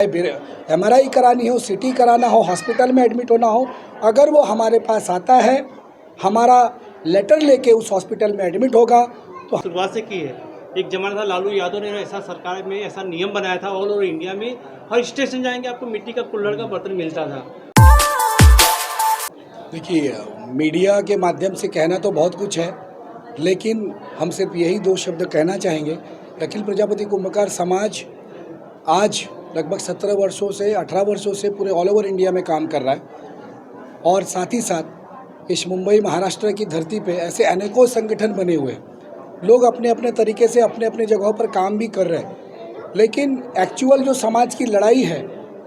MRI करानी हो, CT कराना हो, हॉस्पिटल में एडमिट होना हो, अगर वो हमारे पास आता है, हमारा लेटर लेके उस हॉस्पिटल में एडमिट होगा तो शुरुआत से की है। एक जमाना था लालू यादव ने ऐसा सरकार में ऐसा नियम बनाया था, ऑल ओवर इंडिया में हर स्टेशन जाएंगे आपको मिट्टी का कुल्हड़ का बर्तन मिलता था। देखिए, मीडिया के माध्यम से कहना तो बहुत कुछ है, लेकिन हम सिर्फ यही दो शब्द कहना चाहेंगे। अखिल प्रजापति कुंभकार समाज आज लगभग 17 वर्षों से 18 वर्षों से पूरे ऑल ओवर इंडिया में काम कर रहा है और साथ ही साथ इस मुंबई महाराष्ट्र की धरती पे ऐसे अनेकों संगठन बने हुए हैं। लोग अपने अपने तरीके से अपने अपने जगहों पर काम भी कर रहे हैं, लेकिन एक्चुअल जो समाज की लड़ाई है,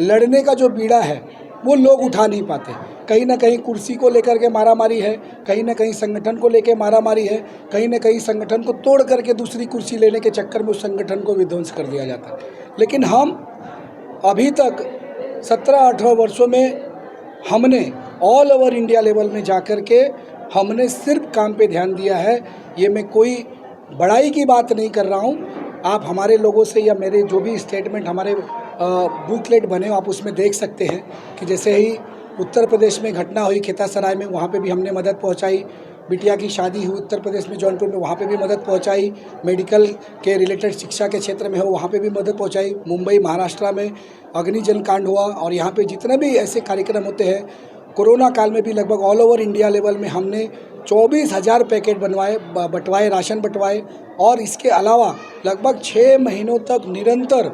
लड़ने का जो बीड़ा है, वो लोग उठा नहीं पाते। कहीं ना कहीं कुर्सी को लेकर के मारामारी है, कहीं ना कहीं संगठन को लेकर मारामारी है, कहीं ना कहीं संगठन को तोड़ करके दूसरी कुर्सी लेने के चक्कर में उस संगठन को विध्वंस कर दिया जाता है। लेकिन हम अभी तक 17-18 वर्षों में हमने ऑल ओवर इंडिया लेवल में जाकर के हमने सिर्फ काम पे ध्यान दिया है। ये मैं कोई बड़ाई की बात नहीं कर रहा हूँ। आप हमारे लोगों से या मेरे जो भी स्टेटमेंट हमारे बुकलेट बने आप उसमें देख सकते हैं कि जैसे ही उत्तर प्रदेश में घटना हुई खेतासराय में, वहाँ पे भी हमने मदद पहुँचाई। बिटिया की शादी हुई उत्तर प्रदेश में जौनपुर में, वहाँ पे भी मदद पहुँचाई। मेडिकल के रिलेटेड शिक्षा के क्षेत्र में हो, वहाँ पे भी मदद पहुँचाई। मुंबई महाराष्ट्र में अग्निजन कांड हुआ और यहाँ पे जितने भी ऐसे कार्यक्रम होते हैं, कोरोना काल में भी लगभग ऑल ओवर इंडिया लेवल में हमने 24,000 पैकेट बंटवाए, राशन बंटवाए और इसके अलावा लगभग 6 महीनों तक निरंतर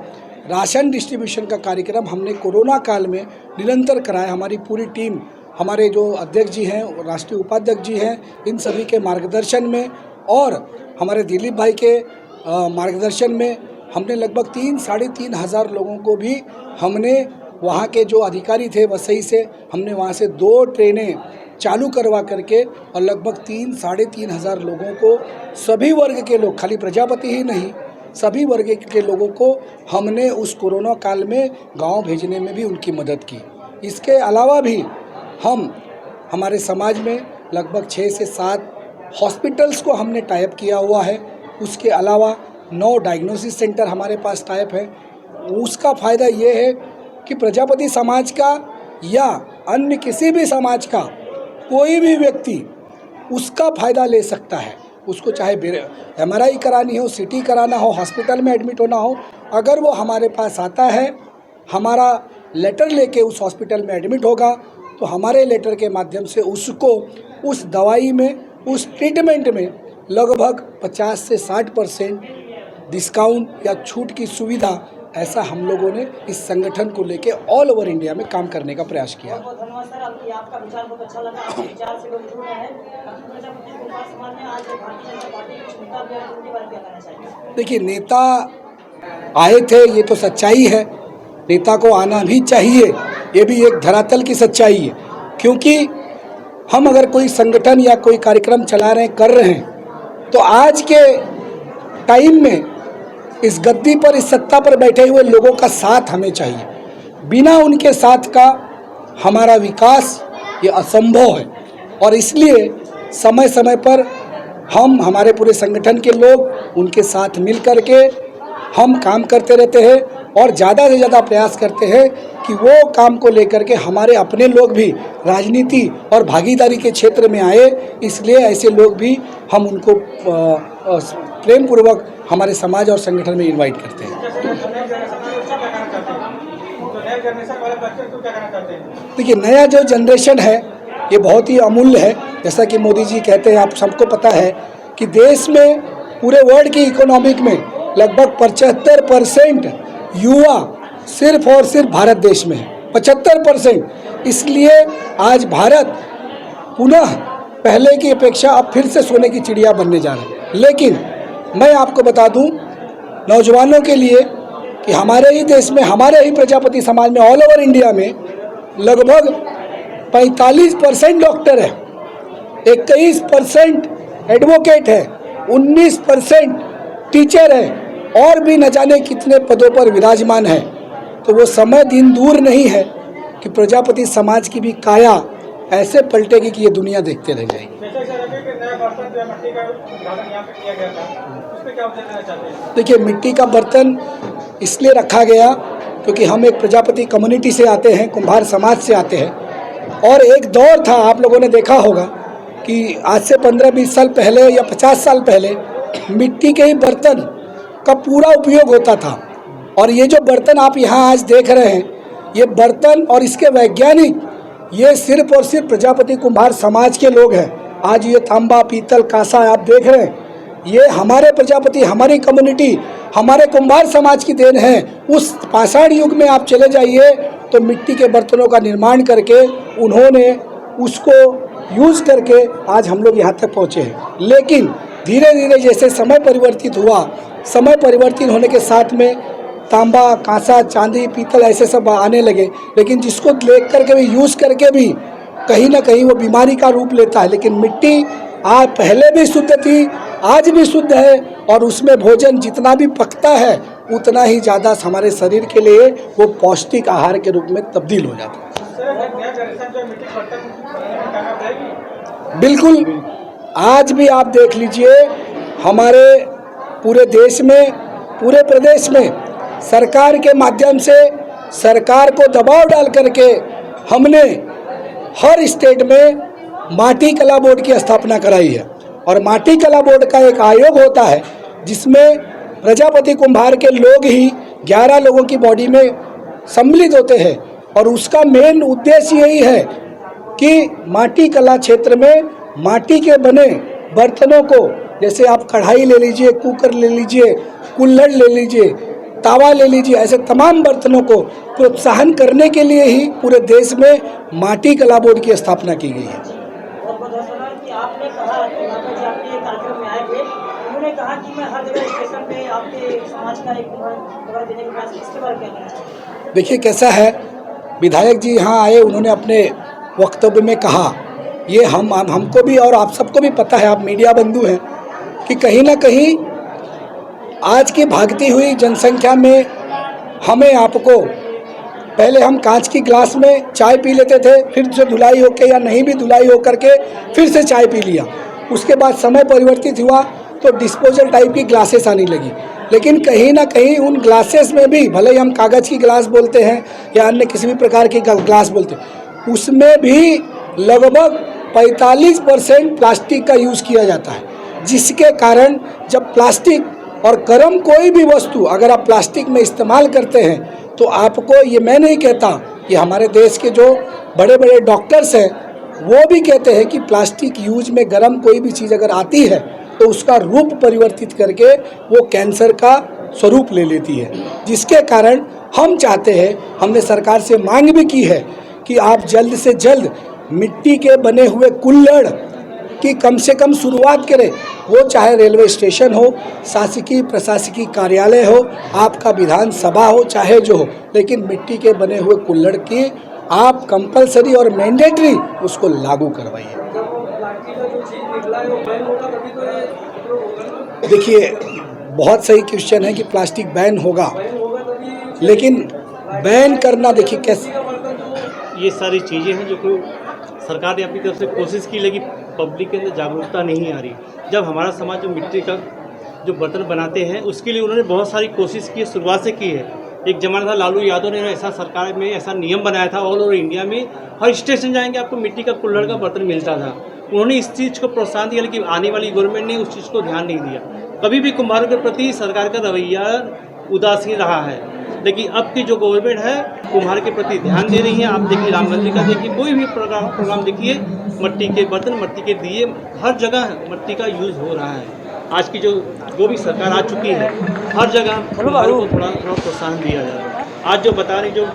राशन डिस्ट्रीब्यूशन का कार्यक्रम हमने कोरोना काल में निरंतर कराया। हमारी पूरी टीम, हमारे जो अध्यक्ष जी हैं, राष्ट्रीय उपाध्यक्ष जी हैं, इन सभी के मार्गदर्शन में और हमारे दिलीप भाई के मार्गदर्शन में हमने लगभग 3-3.5 हज़ार लोगों को भी हमने वहाँ के जो अधिकारी थे वसई से, हमने वहाँ से 2 ट्रेनें चालू करवा करके और लगभग 3-3.5 हज़ार लोगों को, सभी वर्ग के लोग, खाली प्रजापति ही नहीं, सभी वर्ग के लोगों को हमने उस कोरोना काल में गांव भेजने में भी उनकी मदद की। इसके अलावा भी हम हमारे समाज में लगभग 6 से 7 हॉस्पिटल्स को हमने टाइप किया हुआ है। उसके अलावा 9 डायग्नोसिस सेंटर हमारे पास टाइप है। उसका फ़ायदा ये है कि प्रजापति समाज का या अन्य किसी भी समाज का कोई भी व्यक्ति उसका फ़ायदा ले सकता है। उसको चाहे MRI करानी हो, CT कराना हो, हॉस्पिटल में एडमिट होना हो, अगर वो हमारे पास आता है, हमारा लेटर लेके उस हॉस्पिटल में एडमिट होगा तो हमारे लेटर के माध्यम से उसको उस दवाई में, उस ट्रीटमेंट में लगभग 50 से 60% डिस्काउंट या छूट की सुविधा, ऐसा हम लोगों ने इस संगठन को लेके ऑल ओवर इंडिया में काम करने का प्रयास किया। बहुत धन्यवाद सर, आपका विचार बहुत अच्छा लगा। आपके विचार से लोग जुड़ रहे हैं। अखिल प्रजापति कुंभकार समाज में आज भारतीय जनता पार्टी कुछ नेता भी आए, उनके बारे में क्या कहना चाहिए? देखिए, नेता आए थे ये तो सच्चाई है, नेता को आना भी चाहिए, ये भी एक धरातल की सच्चाई है। क्योंकि हम अगर कोई संगठन या कोई कार्यक्रम चला रहे हैं, कर रहे हैं, तो आज के टाइम में इस गद्दी पर, इस सत्ता पर बैठे हुए लोगों का साथ हमें चाहिए। बिना उनके साथ का हमारा विकास ये असंभव है और इसलिए समय समय पर हम, हमारे पूरे संगठन के लोग उनके साथ मिल कर के हम काम करते रहते हैं और ज़्यादा से ज़्यादा प्रयास करते हैं कि वो काम को लेकर के हमारे अपने लोग भी राजनीति और भागीदारी के क्षेत्र में आए। इसलिए ऐसे लोग भी हम उनको प्रेम पूर्वक हमारे समाज और संगठन में इनवाइट करते हैं। देखिए, नया जो जनरेशन है ये बहुत ही अमूल्य है। जैसा कि मोदी जी कहते हैं, आप सबको पता है कि देश में, पूरे वर्ल्ड की इकोनॉमिक में लगभग 75% युवा सिर्फ और सिर्फ भारत देश में है, 75%। इसलिए आज भारत पुनः पहले की अपेक्षा अब फिर से सोने की चिड़िया बनने जा रहा है। लेकिन मैं आपको बता दूं नौजवानों के लिए कि हमारे ही देश में, हमारे ही प्रजापति समाज में, ऑल ओवर इंडिया में लगभग 45% डॉक्टर है, 21% एडवोकेट है, 19% टीचर है और भी न जाने कितने पदों पर विराजमान है। तो वो समय दिन दूर नहीं है कि प्रजापति समाज की भी काया ऐसे पलटेगी कि ये दुनिया देखते रह जाएगी। देखिए, मिट्टी का बर्तन इसलिए रखा गया क्योंकि हम एक प्रजापति कम्युनिटी से आते हैं, कुम्हार समाज से आते हैं। और एक दौर था, आप लोगों ने देखा होगा कि आज से 15-20 साल पहले या 50 साल पहले मिट्टी के ही बर्तन का पूरा उपयोग होता था। और ये जो बर्तन आप यहाँ आज देख रहे हैं, ये बर्तन और इसके वैज्ञानिक ये सिर्फ और सिर्फ प्रजापति कुम्हार समाज के लोग हैं। आज ये तांबा, पीतल, कांसा आप देख रहे हैं, ये हमारे प्रजापति, हमारी कम्युनिटी, हमारे कुम्हार समाज की देन है। उस पाषाण युग में आप चले जाइए तो मिट्टी के बर्तनों का निर्माण करके उन्होंने उसको यूज़ करके आज हम लोग यहाँ तक पहुँचे हैं। लेकिन धीरे धीरे जैसे समय परिवर्तित हुआ, समय परिवर्तन होने के साथ में तांबा, कांसा, चांदी, पीतल ऐसे सब आने लगे। लेकिन जिसको लेकर करके भी यूज़ करके भी कहीं ना कहीं वो बीमारी का रूप लेता है। लेकिन मिट्टी आज पहले भी शुद्ध थी, आज भी शुद्ध है, और उसमें भोजन जितना भी पकता है उतना ही ज़्यादा हमारे शरीर के लिए वो पौष्टिक आहार के रूप में तब्दील हो जाता है। बिल्कुल, आज भी आप देख लीजिए हमारे पूरे देश में, पूरे प्रदेश में सरकार के माध्यम से सरकार को दबाव डाल करके हमने हर स्टेट में माटी कला बोर्ड की स्थापना कराई है। और माटी कला बोर्ड का एक आयोग होता है जिसमें प्रजापति कुम्हार के लोग ही 11 लोगों की बॉडी में सम्मिलित होते हैं। और उसका मेन उद्देश्य यही है कि माटी कला क्षेत्र में माटी के बने बर्तनों को, जैसे आप कढ़ाई ले लीजिए, कुकर ले लीजिए, कुल्हड़ ले लीजिए, तावा ले लीजिए, ऐसे तमाम बर्तनों को प्रोत्साहन करने के लिए ही पूरे देश में माटी कला बोर्ड की स्थापना की गई है। कि आपने कहा कि माता जी आपके कार्यक्रम में आए थे, उन्होंने कहा कि मैं हर जगह स्टेशन पे आपके समाज का एक खबर देने के प्रयास, इसके बारे में क्या कहना चाहिए? देखिए कैसा है, विधायक जी यहाँ आए, उन्होंने अपने वक्तव्य में कहा, ये हमको भी और आप सबको भी पता है, आप मीडिया बंधु हैं, कि कहीं ना कहीं आज की भागती हुई जनसंख्या में हमें आपको, पहले हम कांच की गिलास में चाय पी लेते थे, फिर से धुलाई होके या नहीं भी धुलाई हो करके फिर से चाय पी लिया। उसके बाद समय परिवर्तित हुआ तो डिस्पोजल टाइप की ग्लासेस आने लगी। लेकिन कहीं ना कहीं उन ग्लासेस में भी, भले ही हम कागज़ की गिलास बोलते हैं या अन्य किसी भी प्रकार की ग्लास बोलते हैं, उसमें भी लगभग 45% प्लास्टिक का यूज़ किया जाता है। जिसके कारण जब प्लास्टिक और गर्म कोई भी वस्तु अगर आप प्लास्टिक में इस्तेमाल करते हैं तो आपको, ये मैं नहीं कहता, ये हमारे देश के जो बड़े बड़े डॉक्टर्स हैं वो भी कहते हैं कि प्लास्टिक यूज में गर्म कोई भी चीज़ अगर आती है तो उसका रूप परिवर्तित करके वो कैंसर का स्वरूप ले लेती है। जिसके कारण हम चाहते हैं, हमने सरकार से मांग भी की है कि आप जल्द से जल्द मिट्टी के बने हुए कुल्हड़ की कम से कम शुरुआत करें। वो चाहे रेलवे स्टेशन हो, शासकीय प्रशासकीय कार्यालय हो, आपका विधानसभा हो, चाहे जो हो, लेकिन मिट्टी के बने हुए कुल्हड़ की आप कंपलसरी और मैंडेटरी उसको लागू करवाइए। देखिए बहुत सही क्वेश्चन है कि प्लास्टिक बैन होगा, लेकिन बैन करना, देखिए कैसे, ये सारी चीज़ें हैं जो कि सरकार ने अपनी तरफ से कोशिश की, लेकिन पब्लिक के अंदर जागरूकता नहीं आ रही। जब हमारा समाज जो मिट्टी का जो बर्तन बनाते हैं उसके लिए उन्होंने बहुत सारी कोशिश की, शुरुआत से की है। एक ज़माना था, लालू यादव ने ऐसा सरकार में ऐसा नियम बनाया था, ऑल ओवर इंडिया में हर स्टेशन जाएंगे आपको मिट्टी का कुल्हड़ का बर्तन मिलता था। उन्होंने इस चीज़ को प्रोत्साहन दिया, लेकिन आने वाली गवर्नमेंट ने उस चीज़ को ध्यान नहीं दिया। कभी भी कुम्हारों के प्रति सरकार का रवैया उदासीन रहा है, लेकिन अब की जो गवर्नमेंट है कुम्हार के प्रति ध्यान दे रही है। आप देखिए राम मंदिर का देखिए, कोई भी प्रोग्राम देखिए, मट्टी के बर्तन, मट्टी के दिए, हर जगह मट्टी का यूज़ हो रहा है। आज की जो भी सरकार आ चुकी है, हर जगह कुम्हारों को थोड़ा प्रोत्साहन दिया जा रहा है। आज जो बता रहे, जो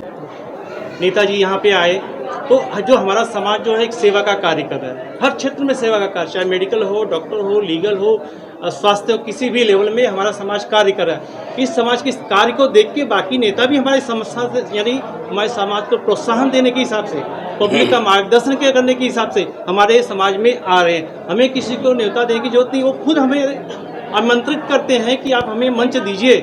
नेताजी यहाँ पे आए, तो जो हमारा समाज जो है एक सेवा का कार्य कर रहा है, हर क्षेत्र में सेवा का कार्य, चाहे मेडिकल हो, डॉक्टर हो, लीगल हो, स्वास्थ्य हो, किसी भी लेवल में हमारा समाज कार्य कर रहा है। इस समाज के कार्य को देख के बाकी नेता भी हमारे समस्या से, यानी हमारे समाज को प्रोत्साहन देने के हिसाब से, पब्लिक का मार्गदर्शन करने के हिसाब से हमारे समाज में आ रहे हैं। हमें किसी को न्योता देने की जरूरत नहीं, वो खुद हमें आमंत्रित करते हैं कि आप हमें मंच दीजिए,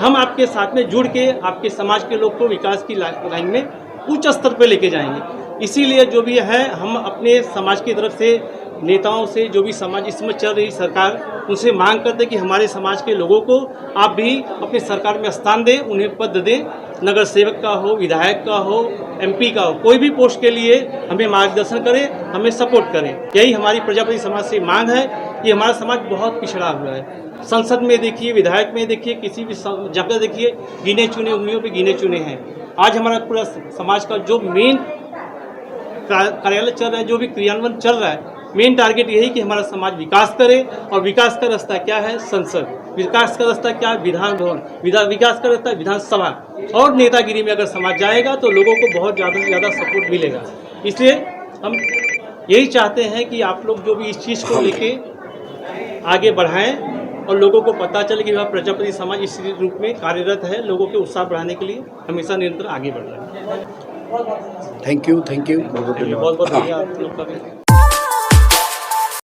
हम आपके साथ में जुड़ के आपके समाज के लोग को विकास की लाइन में उच्च स्तर पर लेके जाएंगे। इसीलिए जो भी है, हम अपने समाज की तरफ से नेताओं से, जो भी समाज इसमें चल रही सरकार, उनसे मांग करते कि हमारे समाज के लोगों को आप भी अपने सरकार में स्थान दें, उन्हें पद दें, नगर सेवक का हो, विधायक का हो, MP का हो, कोई भी पोस्ट के लिए हमें मार्गदर्शन करें, हमें सपोर्ट करें। यही हमारी प्रजापति समाज से मांग है कि हमारा समाज बहुत पिछड़ा हुआ है। संसद में देखिए, विधायक में देखिए, किसी भी जगह देखिए, गिने चुने उंगलियों पे गिने चुने हैं। आज हमारा पूरा समाज का जो मेन कार्यालय चल रहा है, जो भी क्रियान्वयन चल रहा है, मेन टारगेट यही कि हमारा समाज विकास करे। और विकास का रास्ता क्या है? संसद। विकास का रास्ता क्या है? विधान भवन। विकास का रास्ता विधानसभा। और नेतागिरी में अगर समाज जाएगा तो लोगों को बहुत ज़्यादा से ज़्यादा सपोर्ट मिलेगा। इसलिए हम यही चाहते हैं कि आप लोग जो भी इस चीज़ को लेके आगे बढ़ाएं और लोगों को पता चले कि वह प्रजापति समाज इस रूप में कार्यरत है। लोगों के उत्साह बढ़ाने के लिए हमेशा निरंतर आगे बढ़ रहा है। Thank you. बहुत बहुत धन्यवाद आप लोग का भी।